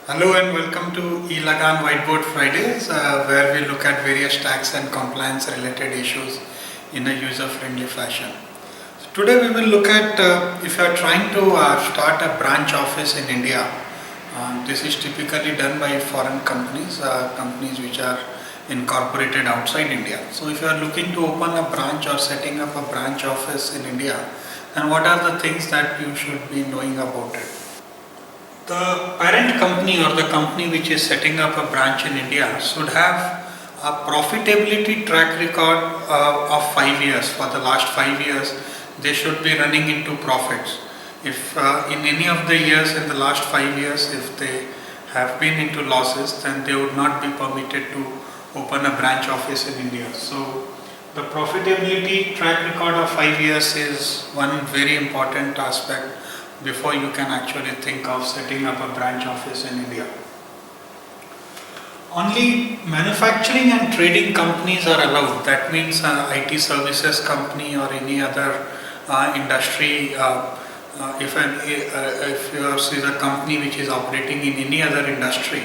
Hello and welcome to eLagaan Whiteboard Fridays, where we look at various tax and compliance related issues in a user-friendly fashion. So today we will look at if you are trying to start a branch office in India. This is typically done by foreign companies, companies which are incorporated outside India. So if you are looking to open a branch or setting up a branch office in India, then what are the things that you should be knowing about it? The parent company or the company which is setting up a branch in India should have a profitability track record of 5 years. For the last 5 years, they should be running into profits. If in any of the years in the last 5 years, if they have been into losses, then they would not be permitted to open a branch office in India. So the profitability track record of 5 years is one very important aspect before you can actually think of setting up a branch office in India. Only manufacturing and trading companies are allowed. That means IT services company or any other industry. If yours is a company which is operating in any other industry,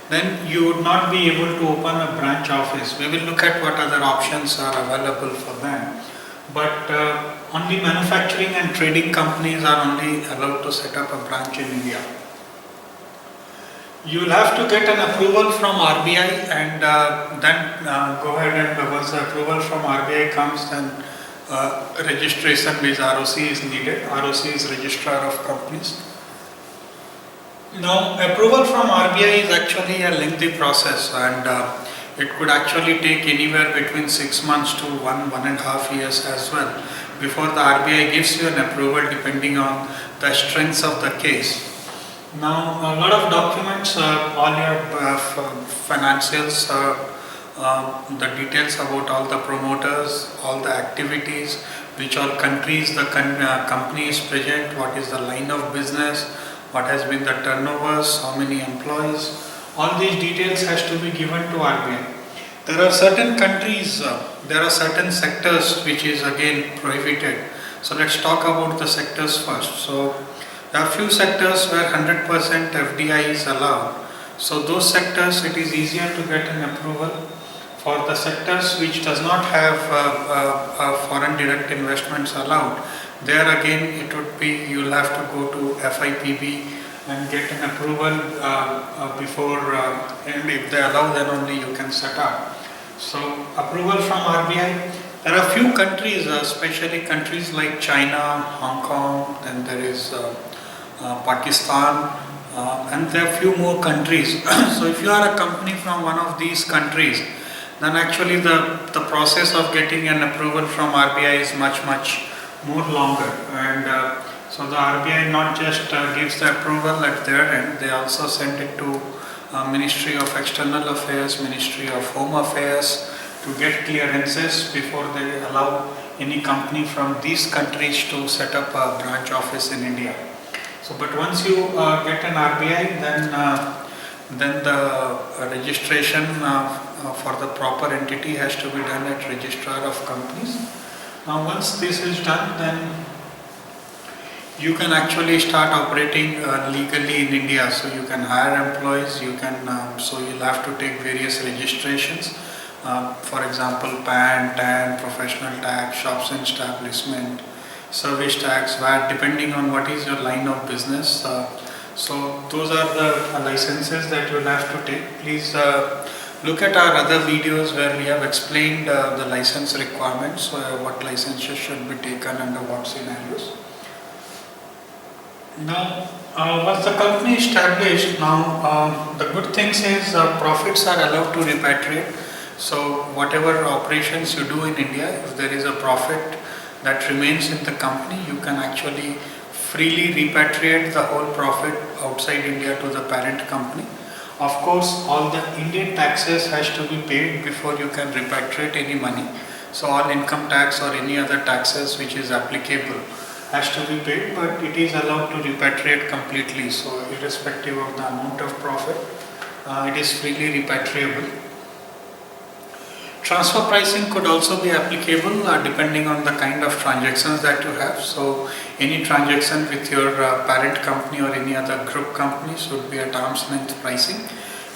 then you would not be able to open a branch office. We will look at what other options are available for them. But only manufacturing and trading companies are only allowed to set up a branch in India. You will have to get an approval from RBI and then go ahead and once the approval from RBI comes, then registration with ROC is needed. ROC is Registrar of Companies. Now, approval from RBI is actually a lengthy process, and it could actually take anywhere between 6 months to 1.5 years as well before the RBI gives you an approval, depending on the strengths of the case. Now, a lot of documents, all your financials, the details about all the promoters, all the activities, which all countries the company is present, what is the line of business, what has been the turnovers, how many employees, all these details has to be given to RBI. There are certain countries, there are certain sectors which is again prohibited. So let's talk about the sectors first. So there are few sectors where 100% FDI is allowed. So those sectors, it is easier to get an approval. For the sectors which does not have foreign direct investments allowed, there again it would be, you will have to go to FIPB and get an approval before, and if they allow, then only you can set up. So approval from RBI. There are few countries, especially countries like China, Hong Kong, then there is Pakistan, and there are few more countries. So if you are a company from one of these countries, then actually the process of getting an approval from RBI is much more longer. And so the RBI not just gives the approval at their end, they also send it to Ministry of External Affairs, Ministry of Home Affairs to get clearances before they allow any company from these countries to set up a branch office in India. So, but once you get an RBI, then the registration for the proper entity has to be done at Registrar of Companies. Now, once this is done, then you can actually start operating legally in India. So you can hire employees, you can, so you'll have to take various registrations. For example, PAN, TAN, professional tax, shops and establishment, service tax, VAT, depending on what is your line of business. So those are the licenses that you'll have to take. Please look at our other videos where we have explained the license requirements, what licenses should be taken under what scenarios. Now, once the company is established, now the good things is profits are allowed to repatriate. So whatever operations you do in India, if there is a profit that remains in the company, you can actually freely repatriate the whole profit outside India to the parent company. Of course, all the Indian taxes has to be paid before you can repatriate any money. So all income tax or any other taxes which is applicable has to be paid, but it is allowed to repatriate completely. So irrespective of the amount of profit, it is freely repatriable. Transfer pricing could also be applicable depending on the kind of transactions that you have. So any transaction with your parent company or any other group company should be at arm's length pricing.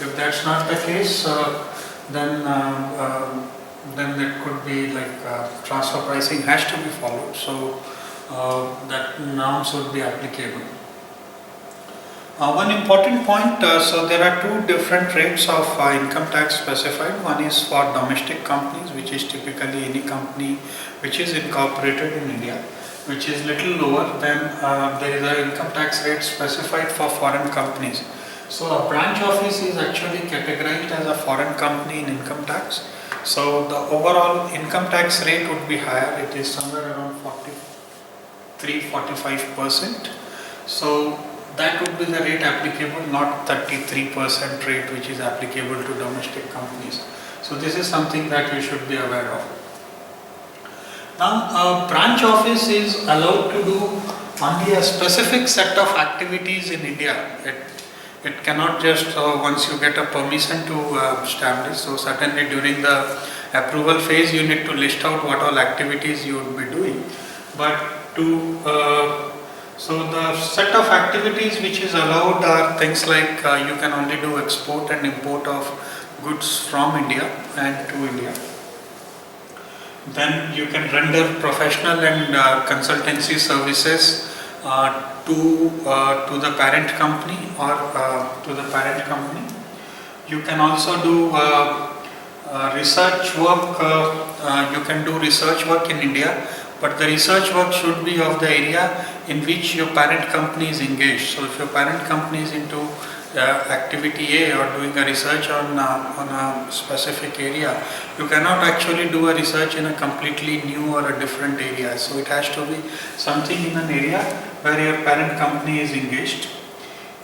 If that's not the case, then it could be like transfer pricing has to be followed. So that norm should be applicable. One important point, so there are two different rates of income tax specified. One is for domestic companies, which is typically any company which is incorporated in India, which is little lower than there is an income tax rate specified for foreign companies. So a branch office is actually categorized as a foreign company in income tax. So the overall income tax rate would be higher. It is somewhere around 43-45%. So that would be the rate applicable, not 33% rate which is applicable to domestic companies. So this is something that you should be aware of. Now a branch office is allowed to do only a specific set of activities in India. It cannot just once you get a permission to establish. So certainly during the approval phase you need to list out what all activities you would be doing. But so the set of activities which is allowed are things like you can only do export and import of goods from India and to India. Then you can render professional and consultancy services to the parent company or to the parent company. You can also do research work. You can do research work in India, but the research work should be of the area in which your parent company is engaged. So if your parent company is into activity A or doing a research on a specific area, you cannot actually do a research in a completely new or a different area. So it has to be something in an area where your parent company is engaged.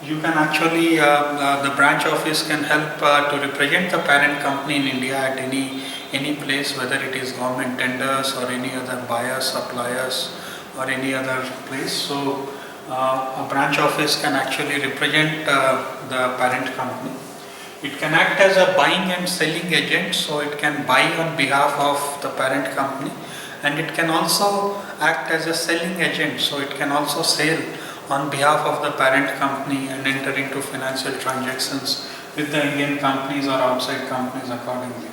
You can actually, the branch office can help to represent the parent company in India at any place, whether it is government tenders or any other buyers, suppliers or any other place. So a branch office can actually represent the parent company. It can act as a buying and selling agent, so it can buy on behalf of the parent company, and it can also act as a selling agent, so it can also sell on behalf of the parent company and enter into financial transactions with the Indian companies or outside companies accordingly.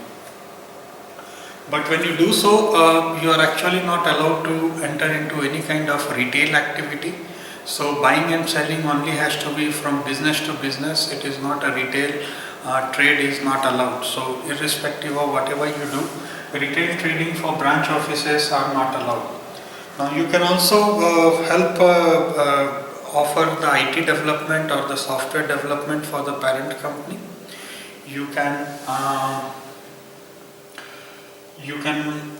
But when you do so, you are actually not allowed to enter into any kind of retail activity. So buying and selling only has to be from business to business. It is not a retail trade is not allowed. So irrespective of whatever you do, retail trading for branch offices are not allowed. Now you can also help offer the IT development or the software development for the parent company. You can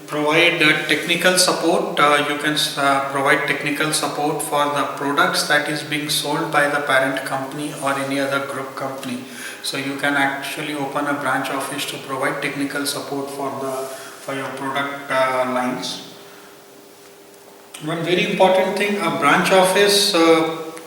provide technical support. You can provide technical support for the products that is being sold by the parent company or any other group company. So you can actually open a branch office to provide technical support for your product lines. One very important thing, a branch office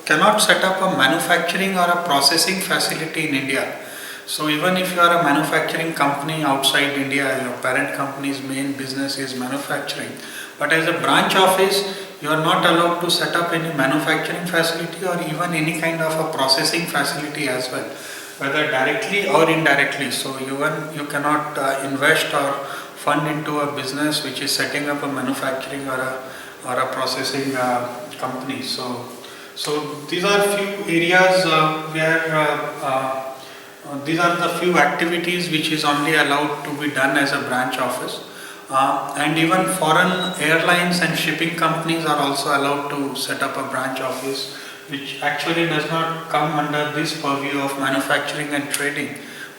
cannot set up a manufacturing or a processing facility in India. So even if you are a manufacturing company outside India, your parent company's main business is manufacturing, but as a branch office, you are not allowed to set up any manufacturing facility or even any kind of a processing facility as well, whether directly or indirectly. So you cannot invest or fund into a business which is setting up a manufacturing or a processing company. So these are few areas where these are the few activities which is only allowed to be done as a branch office, and even foreign airlines and shipping companies are also allowed to set up a branch office, which actually does not come under this purview of manufacturing and trading,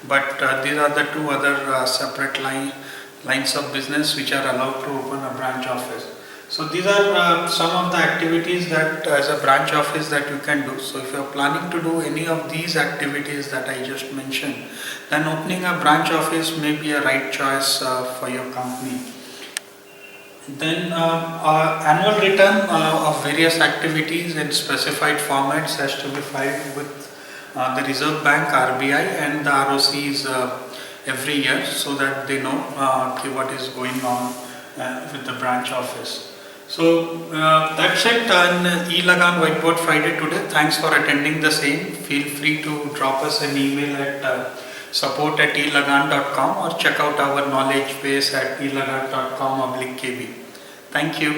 but these are the two other separate lines of business which are allowed to open a branch office. So these are some of the activities that as a branch office that you can do. So if you are planning to do any of these activities that I just mentioned, then opening a branch office may be a right choice for your company. Then annual return of various activities in specified formats has to be filed with the Reserve Bank, RBI, and the ROCs every year, so that they know what is going on with the branch office. So that's it on eLagaan Whiteboard Friday today. Thanks for attending the same. Feel free to drop us an email at support@elagaan.com or check out our knowledge base at elagaan.com/kb. Thank you.